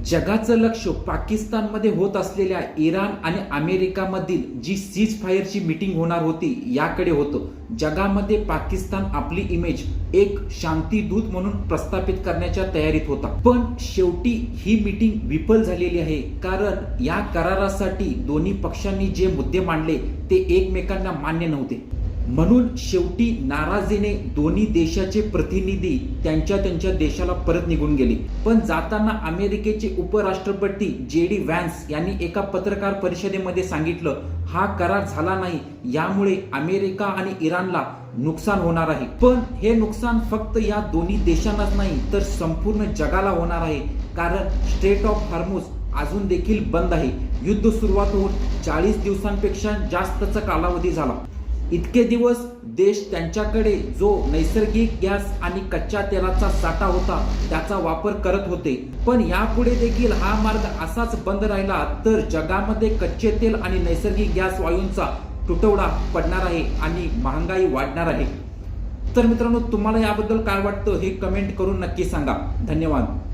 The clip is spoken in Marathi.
जगाचं लक्ष पाकिस्तानमध्ये होत असलेल्या इराण आणि अमेरिकामधील जी सीज फायरची मीटिंग होणार होती याकडे होतं. जगामध्ये पाकिस्तान आपली इमेज एक शांतीदूत म्हणून प्रस्थापित करण्याच्या तयारीत होता. पण शेवटी ही मीटिंग विफल झालेली आहे, कारण या करारासाठी दोन्ही पक्षांनी जे मुद्दे मांडले ते एकमेकांना मान्य नव्हते. म्हणून शेवटी नाराजीने दोन्ही देशाचे प्रतिनिधी त्यांच्या देशाला परत निघून गेले. पण जाताना अमेरिकेचे उपराष्ट्रपती JD व्हॅन्स यांनी एका पत्रकार परिषदेमध्ये सांगितलं, हा करार झाला नाही यामुळे अमेरिका आणि इराणला नुकसान होणार आहे. पण हे नुकसान फक्त या दोन्ही देशांनाच नाही तर संपूर्ण जगाला होणार आहे, कारण स्ट्रेट ऑफ हॉर्मुझ अजून देखील बंद आहे. युद्ध सुरुवात होऊन 40 दिवसांपेक्षा जास्तचा कालावधी झाला. इतके दिवस देश त्यांच्याकडे जो नैसर्गिक गॅस आणि कच्च्या तेलाचा साठा होता त्याचा वापर करत होते. पण यापुढे देखील हा मार्ग असाच बंद राहिला तर जगामध्ये कच्चे तेल आणि नैसर्गिक गॅस वायूंचा तुटवडा पडणार आहे आणि महागाई वाढणार आहे. तर मित्रांनो, तुम्हाला याबद्दल काय वाटतं हे कमेंट करून नक्की सांगा. धन्यवाद.